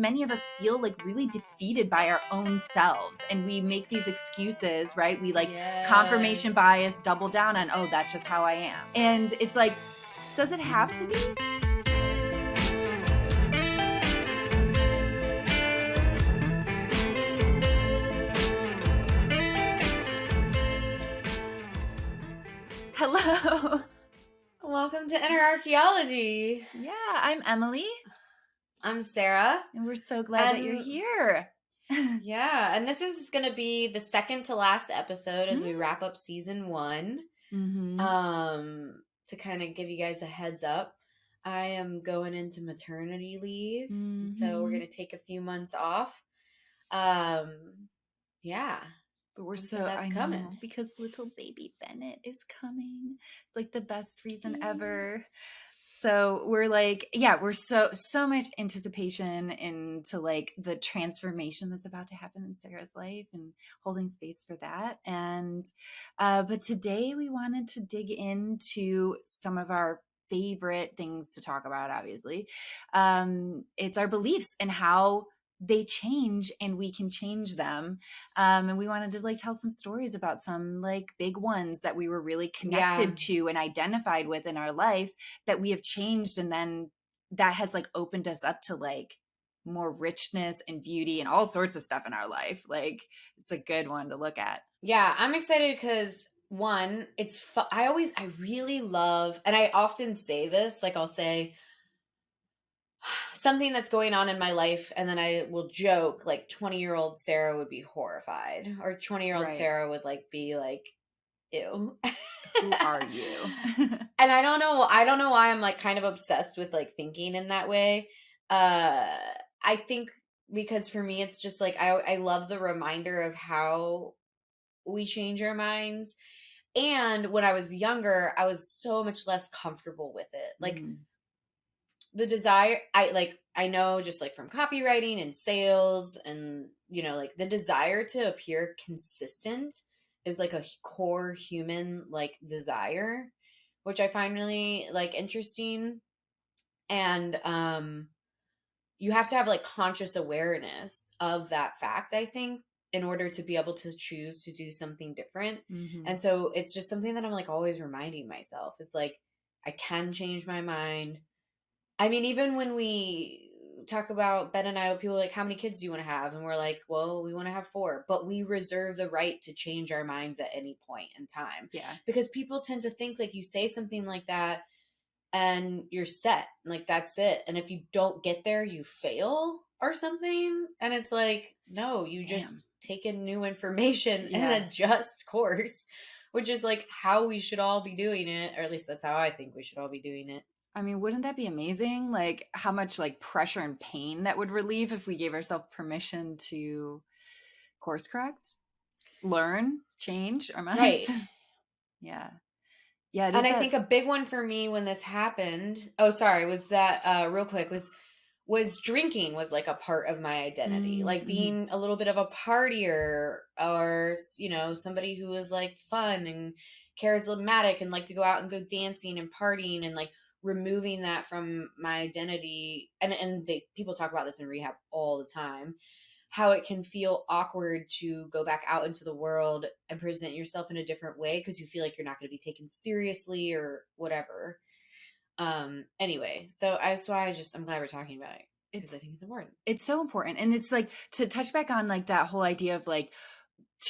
many of us feel like really defeated by our own selves, and we make these excuses, right? We like confirmation bias, double down on, oh, that's just how I am. And it's like, does it have to be? Hello. Welcome to Inner Archaeology. Yeah, I'm Emily. I'm Sarah. And we're so glad that you're here. Yeah, and this is going to be the second to last episode as we wrap up season 1. To kind of give you guys a heads up, I am going into maternity leave. So we're going to take a few months off. Yeah. But we're that's coming because little baby Bennett is coming. Like the best reason ever. So we're like, yeah, we're so much anticipation into like the transformation that's about to happen in Sarah's life and holding space for that. And but today we wanted to dig into some of our favorite things to talk about, obviously. It's our beliefs and how they change and we can change them. And we wanted to like tell some stories about some like big ones that we were really connected to and identified with in our life that we have changed. And then that has like opened us up to like more richness and beauty and all sorts of stuff in our life. Like it's a good one to look at. Yeah, I'm excited because one, it's I really love, and I often say this, like I'll say something that's going on in my life, and then I will joke like 20-year-old Sarah would be horrified, or 20-year-old Sarah would like be like, ew. Who are you? And I don't know why I'm like kind of obsessed with like thinking in that way. I think because for me it's just like I love the reminder of how we change our minds. And when I was younger, I was so much less comfortable with it. Like the desire, I know just like from copywriting and sales and, you know, like the desire to appear consistent is like a core human like desire, which I find really like interesting. And you have to have like conscious awareness of that fact, I think, in order to be able to choose to do something different. And so it's just something that I'm like always reminding myself is like, I can change my mind. I mean, even when we talk about Ben and I, people are like, how many kids do you want to have? And we're like, well, we want to have 4, but we reserve the right to change our minds at any point in time. Yeah. Because people tend to think like you say something like that and you're set, like that's it. And if you don't get there, you fail or something. And it's like, no, you just take in new information and adjust course, which is like how we should all be doing it. Or at least that's how I think we should all be doing it. I mean, wouldn't that be amazing? Like how much like pressure and pain that would relieve if we gave ourselves permission to course correct, learn, change our minds. Right. Yeah. Yeah. And I think a big one for me when this happened, was that real quick was drinking was like a part of my identity, like being a little bit of a partier or, you know, somebody who was like fun and charismatic and like to go out and go dancing and partying and like removing that from my identity. And people talk about this in rehab all the time, how it can feel awkward to go back out into the world and present yourself in a different way because you feel like you're not going to be taken seriously or whatever. Anyway, so I'm glad we're talking about it because I think it's important. It's so important. And it's like to touch back on like that whole idea of like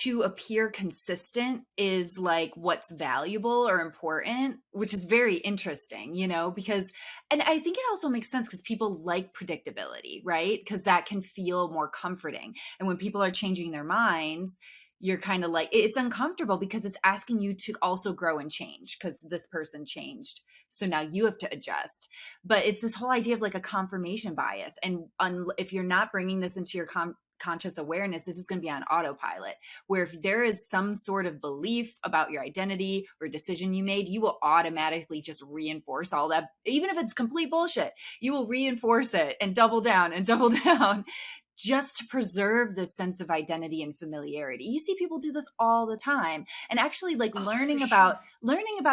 to appear consistent is like what's valuable or important, which is very interesting, you know, because, and I think it also makes sense because people like predictability, right? Because that can feel more comforting. And when people are changing their minds, you're kind of like, it's uncomfortable because it's asking you to also grow and change because this person changed. So now you have to adjust. But it's this whole idea of like a confirmation bias. And if you're not bringing this into your conscious awareness, this is going to be on autopilot, where if there is some sort of belief about your identity or decision you made, you will automatically just reinforce all that. Even if it's complete bullshit, you will reinforce it and double down just to preserve this sense of identity and familiarity. You see people do this all the time. And actually, like, learning about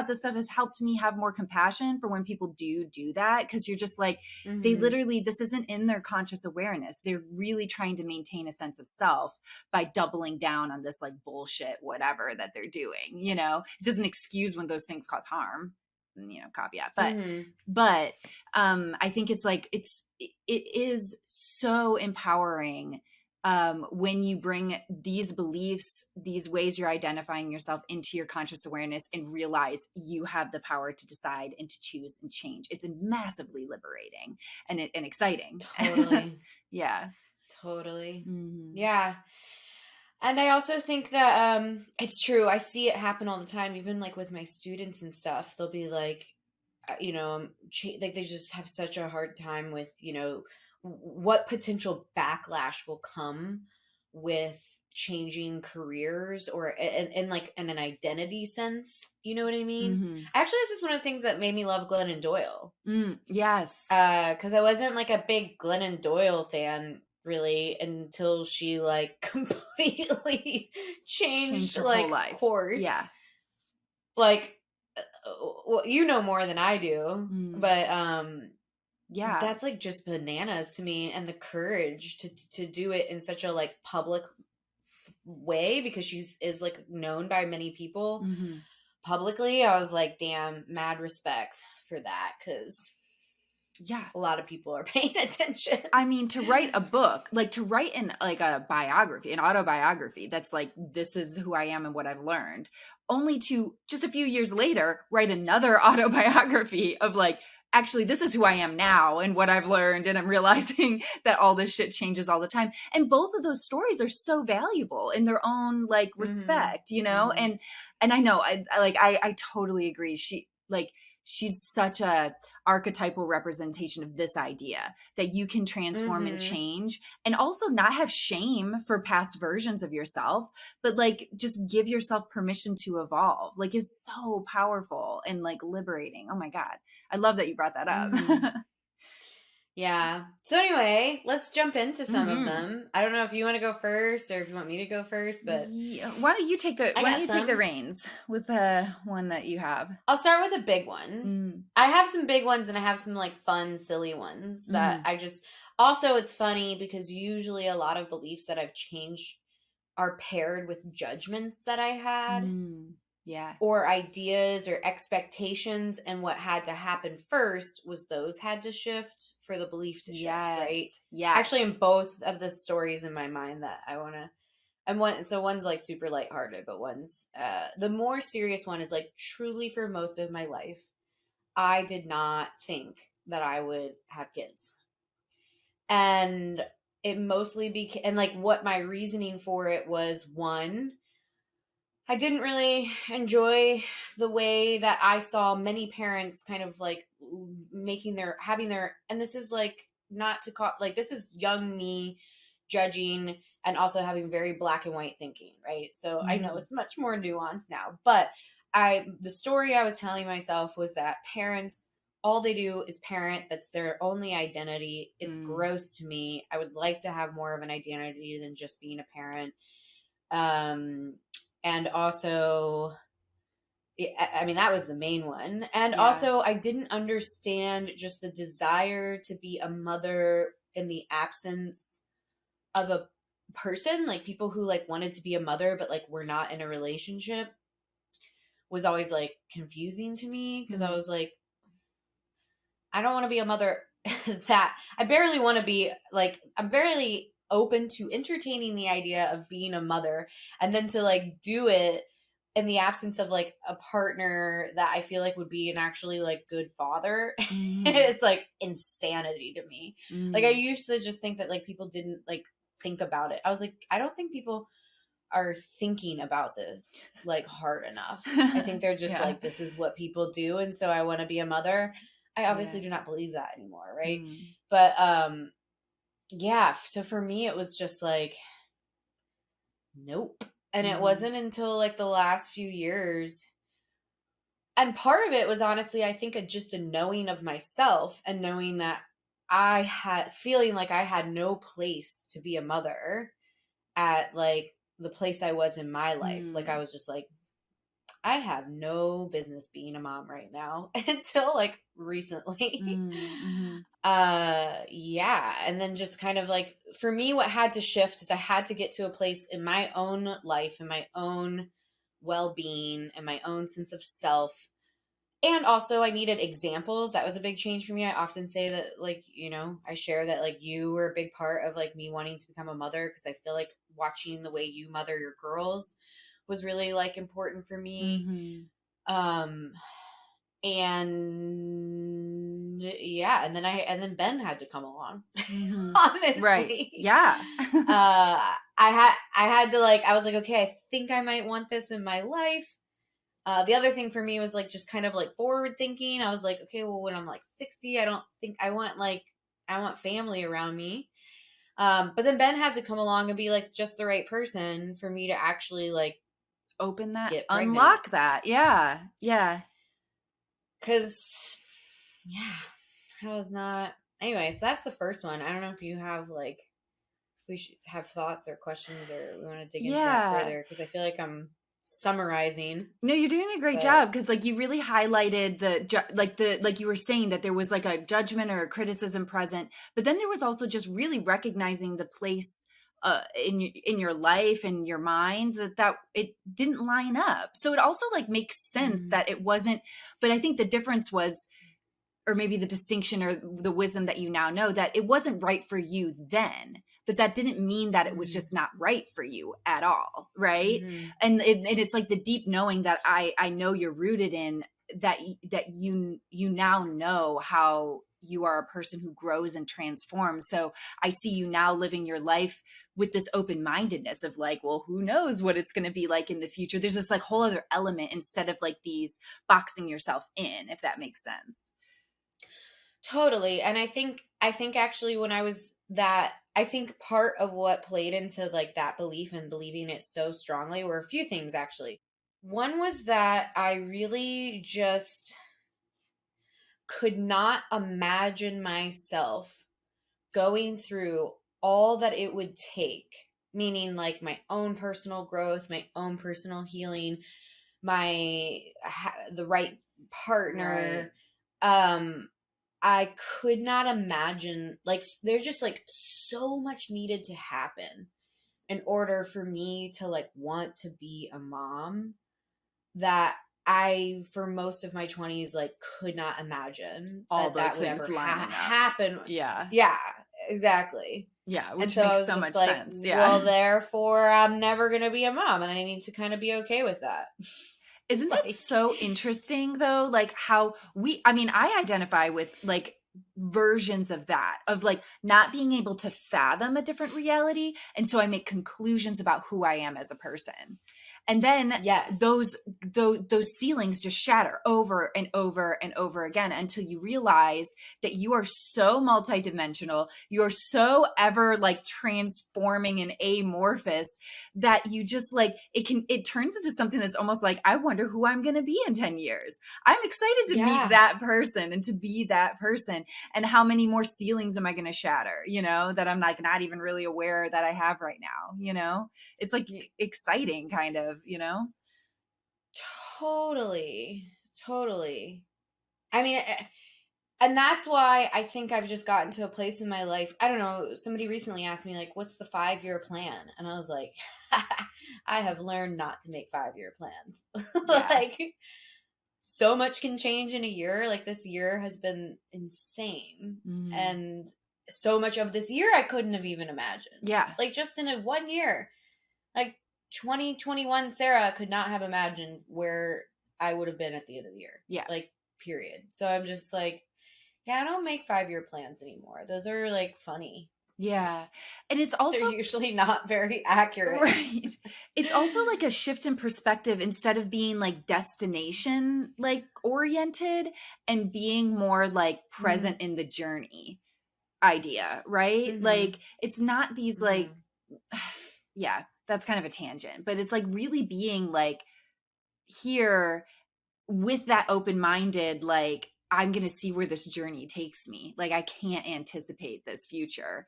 this stuff has helped me have more compassion for when people do that, because you're just like, they literally, this isn't in their conscious awareness. They're really trying to maintain a sense of self by doubling down on this like bullshit whatever that they're doing. It doesn't excuse when those things cause harm, caveat, but I think it's like it is so empowering when you bring these beliefs, these ways you're identifying yourself into your conscious awareness and realize you have the power to decide and to choose and change. It's massively liberating and exciting. Totally. Yeah. Totally. Mm-hmm. Yeah. And I also think that it's true. I see it happen all the time, even like with my students and stuff. They'll be like, like they just have such a hard time with, what potential backlash will come with changing careers or in like in an identity sense. You know what I mean? Mm-hmm. Actually, this is one of the things that made me love Glennon Doyle. Yes. Because I wasn't like a big Glennon Doyle fan really until she like completely changed her like whole life. Course. Yeah. Like, well, you know more than I do, but yeah, that's like just bananas to me, and the courage to do it in such a like public way, because is like known by many people publicly. I was like, damn, mad respect for that, because a lot of people are paying attention. I mean, to write a book, like to write in like a biography, an autobiography that's like, this is who I am and what I've learned, only to just a few years later write another autobiography of like, actually, this is who I am now and what I've learned, and I'm realizing that all this shit changes all the time. And both of those stories are so valuable in their own like respect, and I know I totally agree. She's such a archetypal representation of this idea that you can transform and change, and also not have shame for past versions of yourself, but like just give yourself permission to evolve, like is so powerful and like liberating. Oh my God. I love that you brought that up. Yeah. So anyway, let's jump into some of them. I don't know if you want to go first or if you want me to go first, but why don't you take the reins with the one that you have? I'll start with a big one. I have some big ones and I have some like fun, silly ones that I just, also it's funny because usually a lot of beliefs that I've changed are paired with judgments that I had. Yeah. Or ideas or expectations, and what had to happen first was those had to shift for the belief to shift, right? Yeah. Actually, in both of the stories in my mind that I want to, so one's like super lighthearted, but one's, the more serious one is like, truly for most of my life, I did not think that I would have kids. And it mostly became, and like what my reasoning for it was, one, I didn't really enjoy the way that I saw many parents kind of like having their, and this is like not to call, like this is young me judging and also having very black and white thinking, right? So I know it's much more nuanced now, but the story I was telling myself was that parents, all they do is parent. That's their only identity. It's gross to me. I would like to have more of an identity than just being a parent. And also, I mean, that was the main one. And also, I didn't understand just the desire to be a mother in the absence of a person. Like people who like wanted to be a mother, but like were not in a relationship, was always like confusing to me, because I was like, I don't want to be a mother that I barely want to be like, I'm barely open to entertaining the idea of being a mother, and then to like do it in the absence of like a partner that I feel like would be an actually like good father. It's like insanity to me. Like I used to just think that like people didn't like think about it. I was like, I don't think people are thinking about this like hard enough. I think they're just like, this is what people do, and so I want to be a mother. I obviously do not believe that anymore, right? But yeah, so for me it was just like, nope. And it wasn't until like the last few years, and part of it was honestly, I think, just a knowing of myself and knowing that I had feeling like I had no place to be a mother at like the place I was in my life. Like I Mm. was just like, I have no business being a mom right now until like recently. Mm. Mm-hmm. Yeah, and then just kind of like for me what had to shift is I had to get to a place in my own life, in my own well-being, and my own sense of self. And also I needed examples. That was a big change for me. I often say that like, you know, I share that like you were a big part of like me wanting to become a mother because I feel like watching the way you mother your girls was really like important for me. Mm-hmm. Um and yeah, and then Ben had to come along. Mm-hmm. Right. Honestly. Yeah. I had to like I was like, okay, I think I might want this in my life. The other thing for me was like just kind of like forward thinking. I was like, okay, well, when I'm like 60, I don't think I want family around me. But then Ben had to come along and be like just the right person for me to actually like Open that, get pregnant. unlock that. Yeah. Yeah. Cause yeah, I was not. Anyway, so that's the first one. I don't know if you have like if we should have thoughts or questions or we want to dig into that Yeah. further because I feel like I'm summarizing, No, you're doing a great but job because like you really highlighted like you were saying that there was like a judgment or a criticism present, but then there was also just really recognizing the place in your life and your mind that it didn't line up. So it also like makes sense mm, that it wasn't, but I think the difference was, or maybe the distinction or the wisdom that you now know, that it wasn't right for you then, but that didn't mean that it was mm, just not right for you at all, right? mm-hmm, And it's like the deep knowing that I know you're rooted in, that you now know how you are a person who grows and transforms. So I see you now living your life with this open-mindedness of like, well, who knows what it's going to be like in the future. There's this like whole other element instead of like these boxing yourself in, if that makes sense. totally. And I think actually when I was that I think part of what played into like that belief and believing it so strongly were a few things actually. One was that I really just could not imagine myself going through all that it would take, meaning like my own personal growth, my own personal healing, the right Right. partner. um I could not imagine like there's just like so much needed to happen in order for me to like want to be a mom that I for most of my 20s like could not imagine All that those that would things ever lining up. happen. Yeah. Yeah, exactly. Yeah, And which so I makes was so just much like, sense. Yeah. well, therefore I'm never going to be a mom and I need to kind of be okay with that. Isn't that Like, so interesting though? Like how I mean, I identify with like versions of that, of like not being able to fathom a different reality. And so I make conclusions about who I am as a person. And then yes. those ceilings just shatter over and over and over again until you realize that you are so multidimensional, you're so ever like transforming and amorphous, that you just like it turns into something that's almost like, I wonder who I'm going to be in 10 years. I'm excited to meet Yeah. that person and to be that person, and how many more ceilings am I going to shatter, that I'm like not even really aware that I have right now. It's like Y- exciting kind of. Totally. Totally. I mean, and that's why I think I've just gotten to a place in my life. I don't know. Somebody recently asked me, like, what's the 5-year plan? And I was like, I have learned not to make 5-year plans. Yeah. Like, so much can change in a year. Like, this year has been insane. Mm. And so much of this year I couldn't have even imagined. Yeah. Like, just in a 1 year. Like, 2021 Sarah could not have imagined where I would have been at the end of the year. Yeah. Like, period. So I'm just like, yeah, I don't make 5-year plans anymore. Those are like funny. Yeah. And it's They're also usually not very accurate. right. It's also like a shift in perspective, instead of being like destination like oriented and being more like Mm, present in the journey idea, right? mm-hmm. Like it's not these like Mm-hmm. yeah, that's kind of a tangent, but it's like really being like here with that open-minded like I'm going to see where this journey takes me. Like, I can't anticipate this future.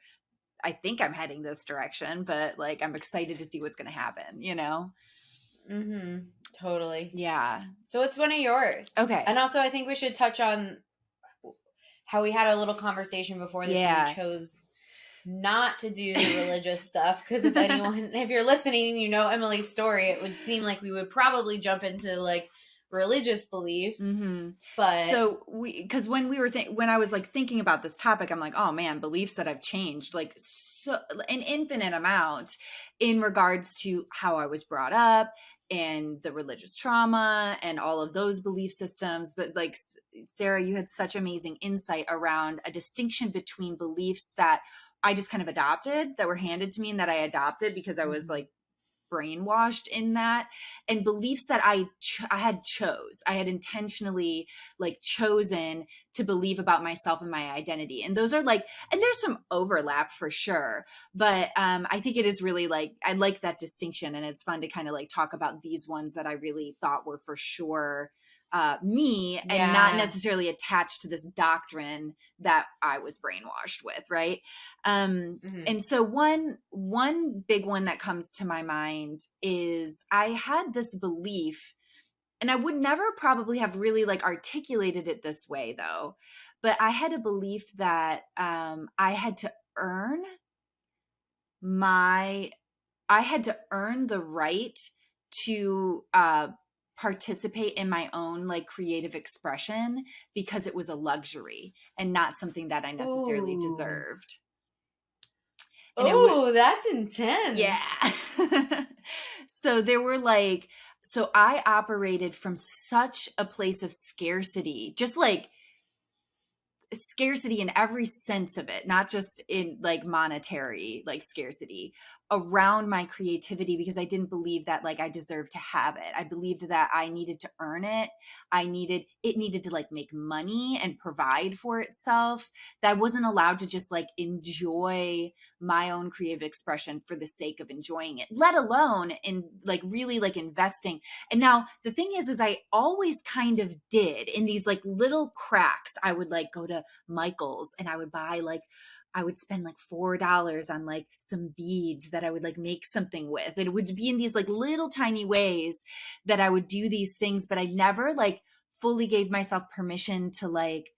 I think I'm heading this direction, but like, I'm excited to see what's going to happen, you know? Mm-hmm. Totally. Yeah. So what's one of yours? Okay. And also, I think we should touch on how we had a little conversation before this and we Yeah. chose not to do the religious stuff, because if you're listening, you know Emily's story, it would seem like we would probably jump into like religious beliefs. Mm-hmm. But So because when I was like thinking about this topic, I'm like, oh man, beliefs that I've changed like so an infinite amount in regards to how I was brought up and the religious trauma and all of those belief systems. But like Sarah, you had such amazing insight around a distinction between beliefs that I just kind of adopted, that were handed to me and that I adopted because I was mm-hmm. like brainwashed in that, and beliefs that I had intentionally like chosen to believe about myself and my identity. And those are like, and there's some overlap for sure, but I think it is really like, I like that distinction, and it's fun to kind of like talk about these ones that I really thought were for sure me, and not Yeah. necessarily attached to this doctrine that I was brainwashed with, right? Mm-hmm. And so one big one that comes to my mind is I had this belief, and I would never probably have really like articulated it this way though, but I had a belief that I had to earn my I had to earn the right to participate in my own like creative expression, because it was a luxury and not something that I necessarily Ooh. deserved. And it would, Oh, that's yeah. intense. So there were like, so I operated from such a place of scarcity, just like scarcity in every sense of it, not just in like monetary like scarcity around my creativity, because I didn't believe that like I deserved to have it. I believed that I needed to earn it. It needed to like make money and provide for itself. That I wasn't allowed to just like enjoy my own creative expression for the sake of enjoying it, let alone in like really like investing. And now the thing is I always kind of did in these like little cracks. I would like go to Michael's and I would buy like, I would spend like $4 on like some beads that I would like make something with. And it would be in these like little tiny ways that I would do these things, but I never like fully gave myself permission to like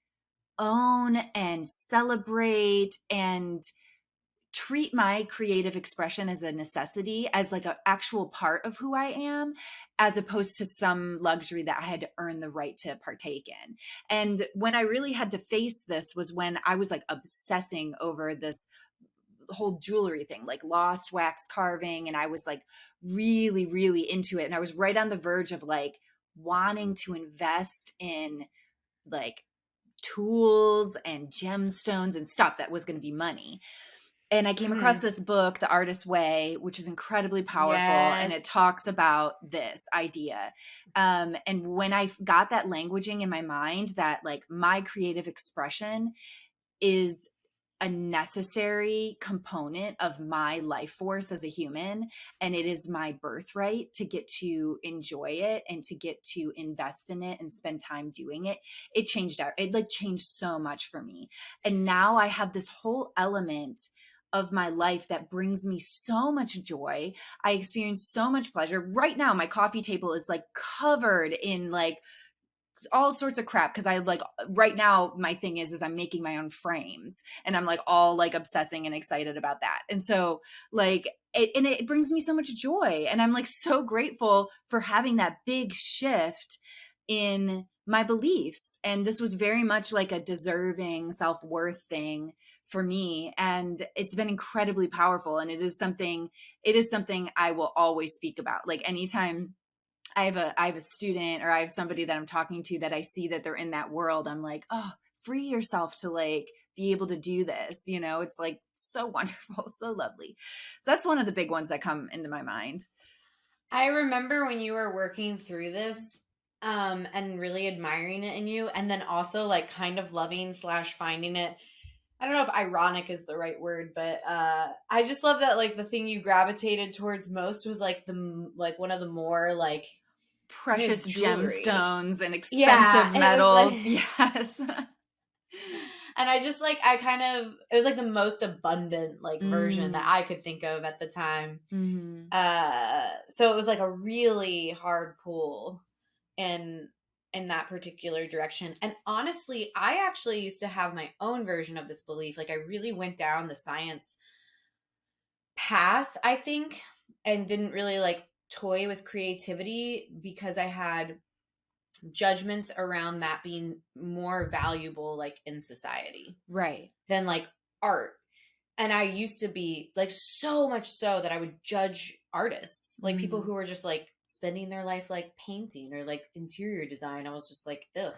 own and celebrate and treat my creative expression as a necessity, as like an actual part of who I am, as opposed to some luxury that I had to earn the right to partake in. And when I really had to face this was when I was like obsessing over this whole jewelry thing, like lost wax carving. And I was like really, really into it. And I was right on the verge of like wanting to invest in like tools and gemstones and stuff that was going to be money. And I came across Mm-hmm. this book, The Artist's Way, which is incredibly powerful. And it Yes. talks about this idea. And when I got that languaging in my mind, that like my creative expression is a necessary component of my life force as a human, and it is my birthright to get to enjoy it and to get to invest in it and spend time doing it. It changed out, it like changed so much for me. And now I have this whole element of my life that brings me so much joy. I experience so much pleasure. Right now my coffee table is like covered in like all sorts of crap, because I like right now my thing is I'm making my own frames, and I'm like all like obsessing and excited about that. And so like it brings me so much joy, and I'm like so grateful for having that big shift in my beliefs. And this was very much like a deserving self-worth thing for me, and it's been incredibly powerful. And it is something I will always speak about. Like anytime I have a student, or I have somebody that I'm talking to that I see that they're in that world, I'm like, oh, free yourself to like be able to do this. It's like so wonderful, so lovely. So that's one of the big ones that come into my mind. I remember when you were working through this, and really admiring it in you, and then also like kind of loving slash finding it. I don't know if ironic is the right word, but I just love that like the thing you gravitated towards most was like the like one of the more like precious gemstones and Yeah, expensive it was metals. like Yes. and I just like I kind of it was like the most abundant like version that I could think of at the time. So it was like a really hard pull in that particular direction. And honestly, I actually used to have my own version of this belief. Like I really went down the science path, I think, and didn't really like toy with creativity because I had judgments around that being more valuable like in society. Right. Than like art. And I used to be like so much so that I would judge artists, like people who were just like spending their life like painting or like interior design. I was just like, ugh,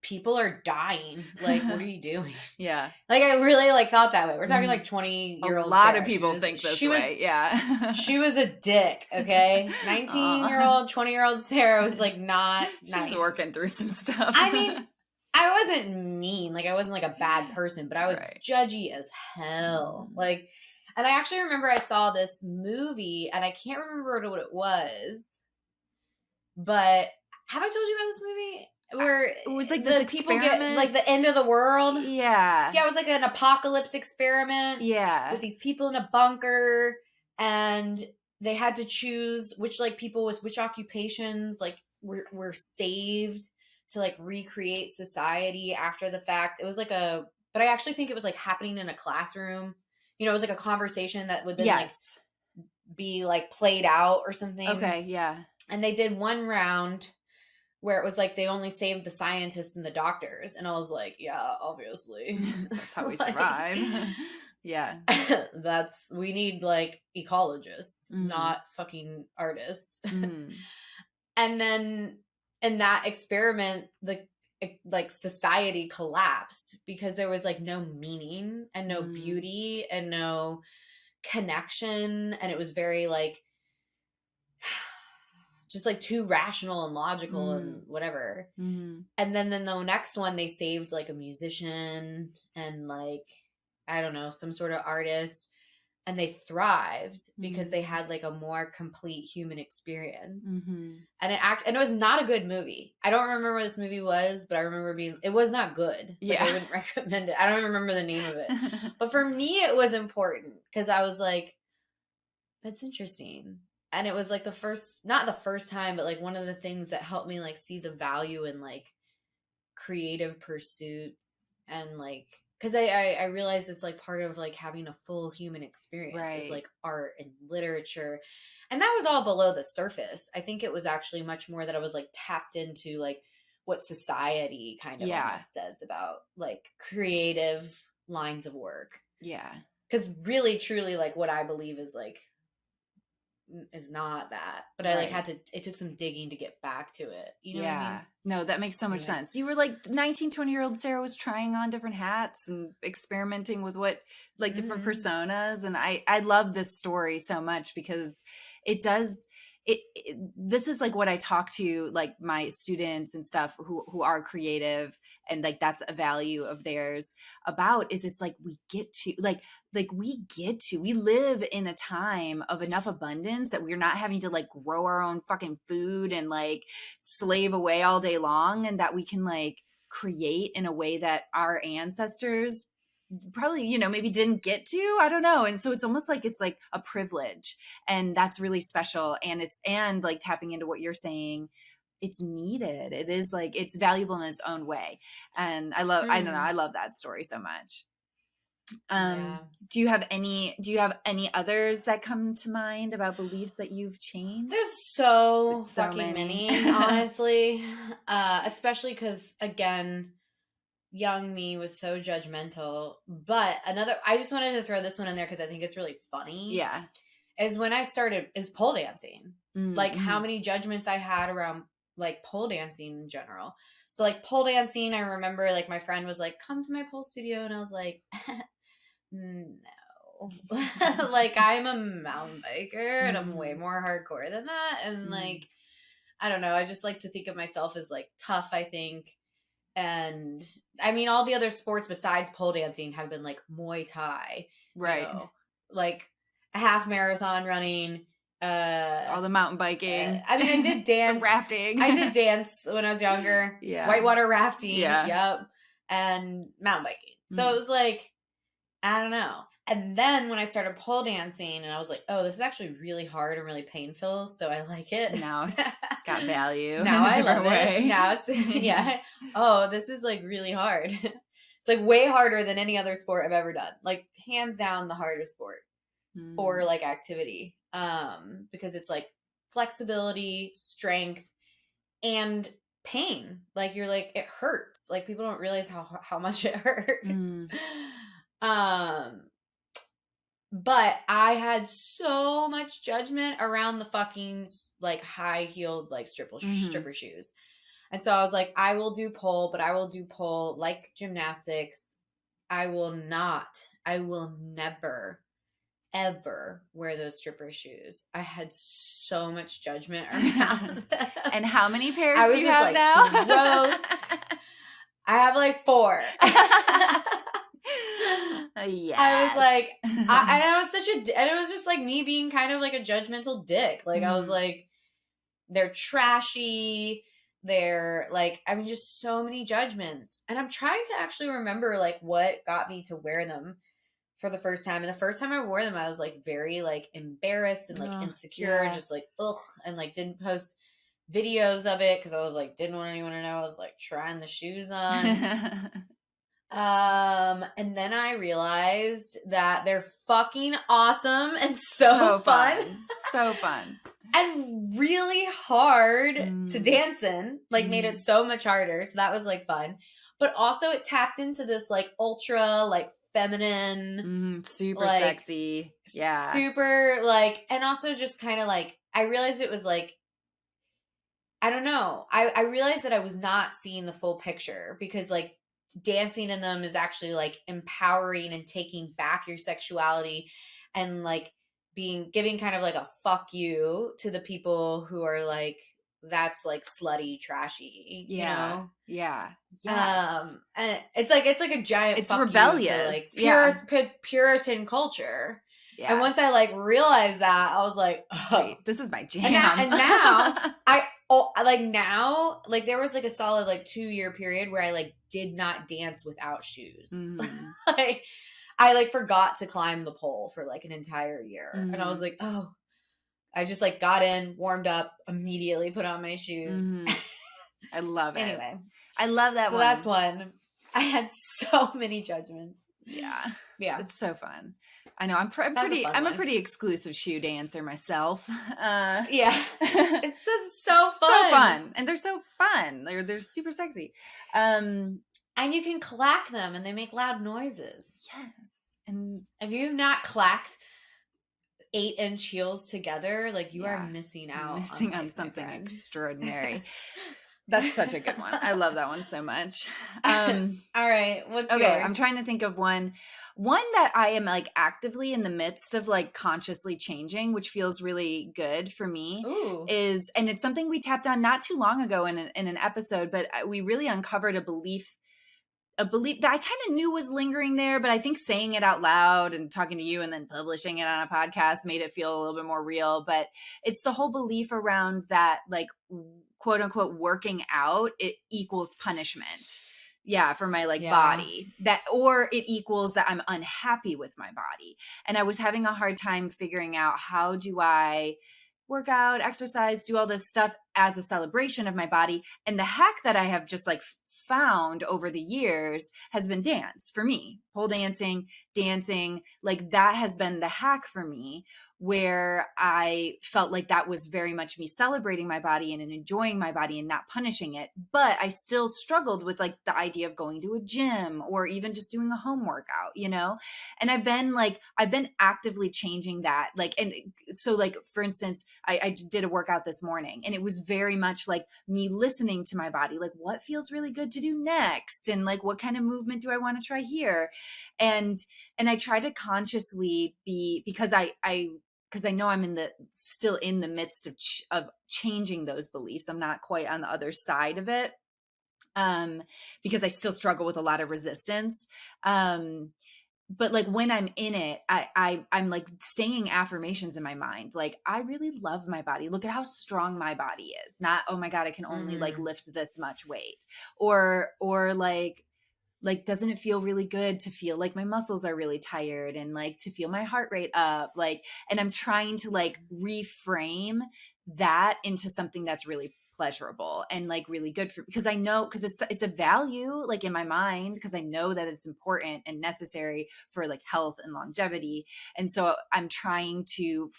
people are dying. Like, what are you doing? Yeah. Like, I really like thought that way. We're talking like 20-year-old. A lot Sarah. of people think this way. Yeah. She was a dick. Okay. 19-year-old, 20-year-old Sarah was like not nice. She's working through some stuff. I mean, I wasn't mean, like I wasn't like a bad person, but I was judgy as hell. Like, and I actually remember I saw this movie, and I can't remember what it was, but have I told you about this movie? Where it was like this people experiment, get like the end of the world. Yeah, it was like an apocalypse experiment. Yeah, with these people in a bunker, and they had to choose which like people with which occupations like were saved to like recreate society after the fact. It was like but I actually think it was like happening in a classroom. You know, it was like a conversation that would then like be like played out or something. Okay, yeah. And they did one round where it was like they only saved the scientists and the doctors. And I was like, yeah, obviously. That's how we survive. Yeah. We need like ecologists, not fucking artists. And then in that experiment, the like society collapsed because there was like no meaning and no beauty and no connection. And it was very like just like too rational and logical and whatever. And then in the next one, they saved like a musician and like, I don't know, some sort of artist. And they thrived because they had like a more complete human experience. And it was not a good movie. I don't remember what this movie was, but I remember it was not good. Like, I wouldn't recommend it. I don't remember the name of it. But for me, it was important because I was like, that's interesting. And it was like not the first time, but like one of the things that helped me like see the value in like creative pursuits and like, because I realized it's like part of like having a full human experience is like art and literature. And that was all below the surface. I think it was actually much more that I was like tapped into like what society kind of almost says about like creative lines of work. Yeah. Because really, truly, like what I believe is not that, but I like it took some digging to get back to it. You know what I mean? No, that makes so much sense. You were like 19, 20-year-old Sarah was trying on different hats and experimenting with what like different personas. And I love this story so much because it does this is like what I talk to like my students and stuff who are creative, and like that's a value of theirs about is it's like we live in a time of enough abundance that we're not having to like grow our own fucking food and like slave away all day long, and that we can like create in a way that our ancestors probably, you know, maybe didn't get to, I don't know. And so it's almost like it's like a privilege, and that's really special. And like tapping into what you're saying, it's needed. It is like, it's valuable in its own way. And I don't know, I love that story so much. Do you have any others that come to mind about beliefs that you've changed? There's so fucking many honestly. Especially because again, young me was so judgmental. But I just wanted to throw this one in there because I think it's really funny. Yeah. Is when I started pole dancing. Like how many judgments I had around like pole dancing in general. So like pole dancing, I remember like my friend was like, come to my pole studio. And I was like, no. Like I'm a mountain biker and I'm way more hardcore than that. And like, I don't know. I just like to think of myself as like tough, I think. And I mean, all the other sports besides pole dancing have been like Muay Thai, right? You know, like a half marathon running All the mountain biking. I mean, I did dance. The rafting. I did dance when I was younger. Yeah. Whitewater rafting. Yeah. Yep. And mountain biking. So it was like, I don't know. And then when I started pole dancing, and I was like, oh, this is actually really hard and really painful, so I like it. Now it's got value now in a different way. Now it's, yeah. Oh, this is like really hard. It's like way harder than any other sport I've ever done. Like hands down the hardest sport or like activity. Because it's like flexibility, strength, and pain. Like you're like, it hurts. Like people don't realize how much it hurts. But I had so much judgment around the fucking like high heeled like stripper shoes. And so I was like, I will do pole, but I will do pole like gymnastics. I will never, ever wear those stripper shoes. I had so much judgment around them. And how many pairs do you have now? Gross. I have like 4. Yes. I was like, and it was just like me being kind of like a judgmental dick. Like I was like, they're trashy. They're like, I mean, just so many judgments. And I'm trying to actually remember like what got me to wear them for the first time. And the first time I wore them, I was like very like embarrassed and like insecure and just like, ugh. And like didn't post videos of it because I was like, didn't want anyone to know I was like trying the shoes on. And then I realized that they're fucking awesome and so fun. So fun. And really hard to dance in. Like made it so much harder. So that was like fun. But also it tapped into this like ultra like feminine. Super like, sexy. Yeah. Super like, and also just kind of like, I realized it was like, I don't know. I realized that I was not seeing the full picture because like dancing in them is actually like empowering and taking back your sexuality and like giving kind of like a fuck you to the people who are like, that's like slutty, trashy, you know? Yeah. Yes. And it's like a giant, it's rebellious, to, like Puritan culture. Yeah. And once I like realized that, I was like, oh, wait, this is my jam. And now, like there was like a solid like 2-year period where I like did not dance without shoes. Like I like forgot to climb the pole for like an entire year. And I was like, oh, I just like got in, warmed up, immediately put on my shoes. I love it. Anyway, I love that one. So that's one. I had so many judgments. Yeah. It's so fun. I know. I'm a pretty exclusive shoe dancer myself. It's just so fun. So fun. And they're so fun. They're super sexy. And you can clack them and they make loud noises. Yes. And if you've not clacked 8-inch heels together, like you are missing out. Missing on something extraordinary. That's such a good one. I love that one so much. All right. What's yours? I'm trying to think of one that I am like actively in the midst of like consciously changing, which feels really good for me. And it's something we tapped on not too long ago in an episode, but we really uncovered a belief that I kind of knew was lingering there, but I think saying it out loud and talking to you and then publishing it on a podcast made it feel a little bit more real. But it's the whole belief around that, like, quote unquote, working out, it equals punishment. Yeah, for my body, or it equals that I'm unhappy with my body. And I was having a hard time figuring out, how do I work out, exercise, do all this stuff as a celebration of my body? And the hack that I have just like found over the years has been dance for me. Pole dancing, like that has been the hack for me, where I felt like that was very much me celebrating my body and enjoying my body and not punishing it. But I still struggled with like the idea of going to a gym or even just doing a home workout, you know? And I've been actively changing that. Like, and so like, for instance, I did a workout this morning and it was very much like me listening to my body, like what feels really good to do next? And like, what kind of movement do I want to try here? And I try to consciously be, because I know I'm still in the midst of changing those beliefs. I'm not quite on the other side of it, because I still struggle with a lot of resistance. but like when I'm in it, I'm like saying affirmations in my mind. Like, I really love my body. Look at how strong my body is. Not, oh my God, I can only like Mm-hmm. lift this much weight. Or like, doesn't it feel really good to feel like my muscles are really tired and like to feel my heart rate up? Like, and I'm trying to like reframe that into something that's really pleasurable and like really good for, because I know, because it's a value like in my mind, because I know that it's important and necessary for like health and longevity. And so I'm trying to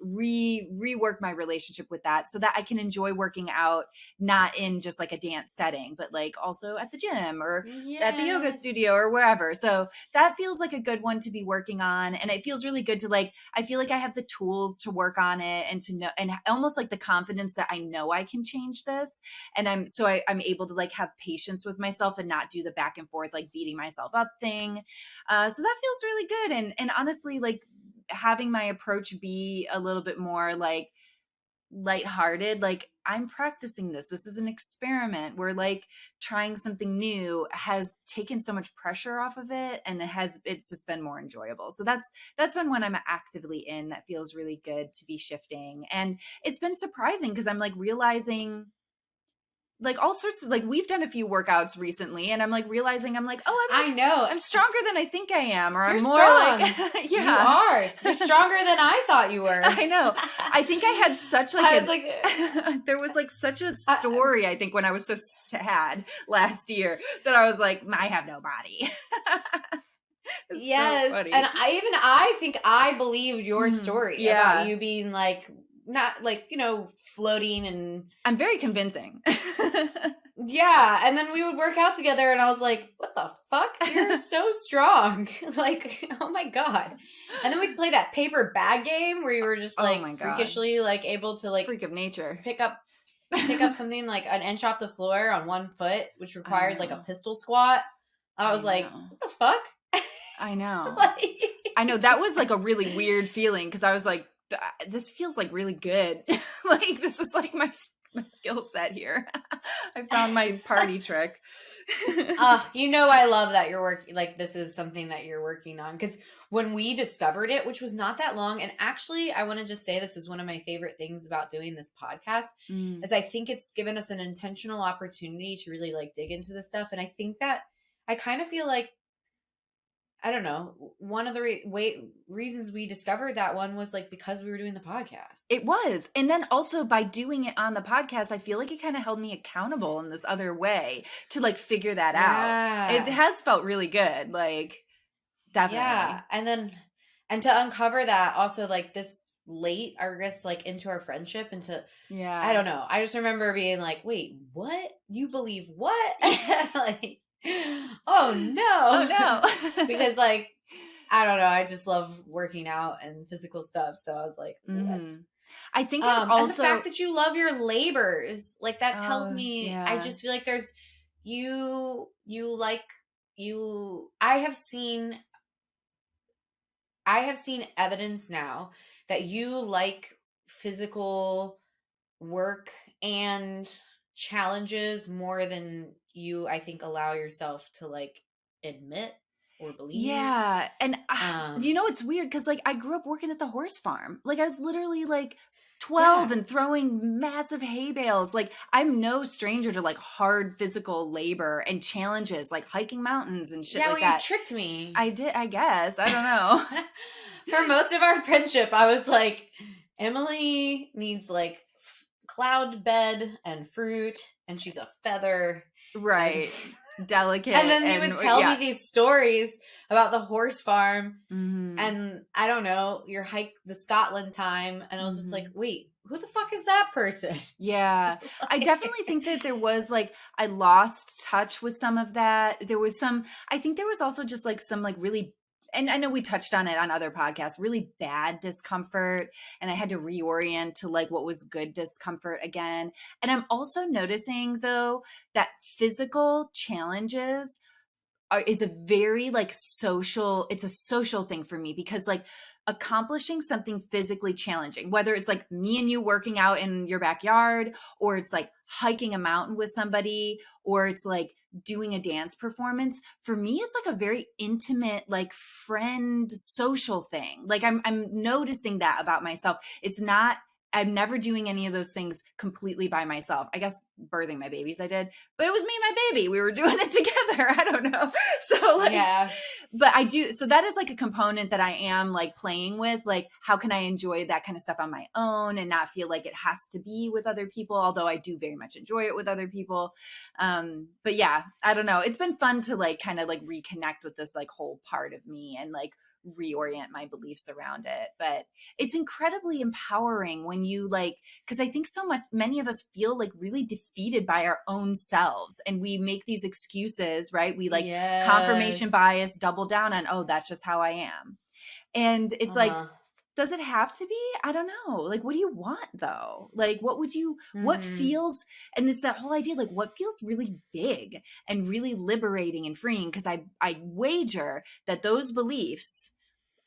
rework my relationship with that so that I can enjoy working out, not in just like a dance setting, but like also at the gym or at the yoga Yes. studio or wherever. So that feels like a good one to be working on. And it feels really good to like, I feel like I have the tools to work on it and to know, and almost like the confidence that I know I can change this. And I'm able to like have patience with myself and not do the back and forth, like beating myself up thing. So that feels really good. And honestly, like having my approach be a little bit more like lighthearted, like I'm practicing this is an experiment, we're like trying something new, has taken so much pressure off of it, and it's just been more enjoyable. So that's been when I'm actively in, that feels really good to be shifting. And it's been surprising because I'm like realizing like all sorts of, like we've done a few workouts recently and I'm like realizing, I'm like, oh, I know. I'm stronger than I think I am, or You're I'm more strong. like yeah, You are. You're stronger than I thought you were. I know. I think I had such like I was like, there was like such a I, story, I think, when I was so sad last year that I was like, I have no body. It's so yes. And funny. I think I believed your story about Yeah. you being like, not like, floating and I'm very convincing. yeah. And then we would work out together and I was like, what the fuck? You're so strong. Like, oh my God. And then we'd play that paper bag game where you were just Oh like my God. freakishly like able to like Freak of nature. pick up something like an inch off the floor on one foot, which I required like a know. pistol squat. I was I like, know. what the fuck? I know. Like, I know, that was like a really weird feeling because I was like, this feels like really good. Like this is like my skill set here. I found my party trick. I love that you're working, like this is something that you're working on, because when we discovered it, which was not that long, and actually I want to just say this is one of my favorite things about doing this podcast, Mm. is I think it's given us an intentional opportunity to really like dig into this stuff. And I think that I kind of feel like, I don't know, one of the reasons we discovered that one was like because we were doing the podcast. It was. And then also by doing it on the podcast, I feel like it kind of held me accountable in this other way to like figure that out. It Yeah. has felt really good. Like definitely. Yeah. And to uncover that also like this late, I guess, like into our friendship, into, Yeah. I don't know. I just remember being like, wait, what? You believe what? Like, oh no. Oh no. Because like, I don't know. I just love working out and physical stuff. So I was like, what? Mm-hmm. I think I'm also, and the fact that you love your labors, like that tells me, yeah. I just feel like there's you like you. I have seen evidence now that you like physical work and challenges more than you, I think, allow yourself to like admit or believe. Yeah. And it's weird because like I grew up working at the horse farm. Like I was literally like 12 and throwing massive hay bales. Like I'm no stranger to like hard physical labor and challenges, like hiking mountains and shit like that. You tricked me. I did, I guess. I don't know. For most of our friendship, I was like, Emily needs like cloud bed and fruit, and she's a feather. Right. Delicate. And then you would tell me these stories about the horse farm, and I don't know, your hike, the Scotland time, and I was just like, wait, who the fuck is that person? Yeah. I definitely think that there was like, I lost touch with some of that. I think there was also just like some like really, and I know we touched on it on other podcasts, really bad discomfort. And I had to reorient to like what was good discomfort again. And I'm also noticing though that physical challenges is a very like social, it's a social thing for me, because like accomplishing something physically challenging, whether it's like me and you working out in your backyard, or it's like hiking a mountain with somebody, or it's like doing a dance performance, for me, it's like a very intimate, like friend social thing. Like I'm noticing that about myself. I'm never doing any of those things completely by myself. I guess birthing my babies I did, but it was me and my baby. We were doing it together. I don't know. So like, yeah. But I do. So that is like a component that I am like playing with. Like, how can I enjoy that kind of stuff on my own and not feel like it has to be with other people? Although I do very much enjoy it with other people. But yeah, I don't know. It's been fun to like kind of like reconnect with this like whole part of me and like reorient my beliefs around it. But it's incredibly empowering when you like, because I think many of us feel like really defeated by our own selves, and we make these excuses, right? We like confirmation bias, double down on, oh, that's just how I am. And it's like, does it have to be? I don't know. Like, what do you want though? Like, what feels, and it's that whole idea, like what feels really big and really liberating and freeing? Because I wager that those beliefs,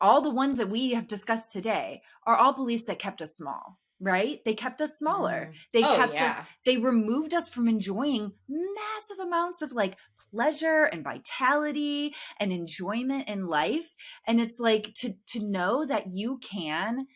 all the ones that we have discussed today, are all beliefs that kept us small, right? They kept us smaller. They removed us from enjoying massive amounts of like pleasure and vitality and enjoyment in life. And it's like to know that you can,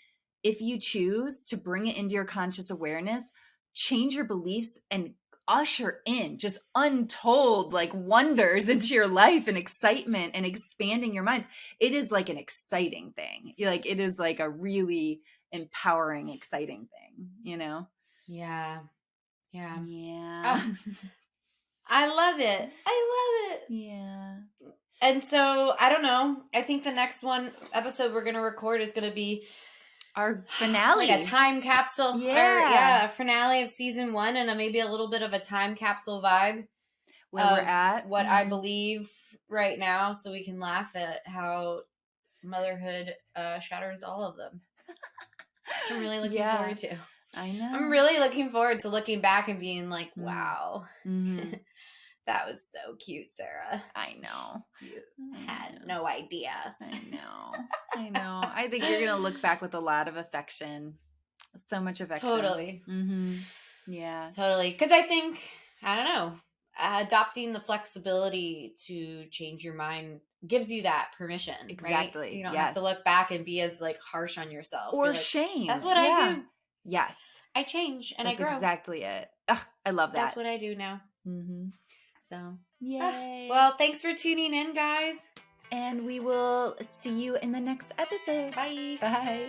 if you choose to bring it into your conscious awareness, change your beliefs and usher in just untold like wonders into your life and excitement and expanding your minds. It is like an exciting thing. Like it is like a really empowering, exciting thing, you know? Yeah. Oh, I love it. Yeah. And so I don't know. I think the next episode we're gonna record is gonna be our finale, like a time capsule. Yeah, a finale of season 1, and maybe a little bit of a time capsule vibe where we're at, what I believe right now, so we can laugh at how motherhood shatters all of them. Which I'm really looking forward to. I know. I'm really looking forward to looking back and being like, wow. That was so cute, Sarah. I know. You had no idea. I know. I think you're going to look back with a lot of affection. So much affection. Totally. Yeah. Totally. Because I think, I don't know, adopting the flexibility to change your mind gives you that permission. Exactly. Right? So you don't have to look back and be as like harsh on yourself. Or like, shame. That's what I do. Yes. I change and I grow. That's exactly it. Ugh, I love that. That's what I do now. So, yay. Well, thanks for tuning in, guys. And we will see you in the next episode. Bye. Bye.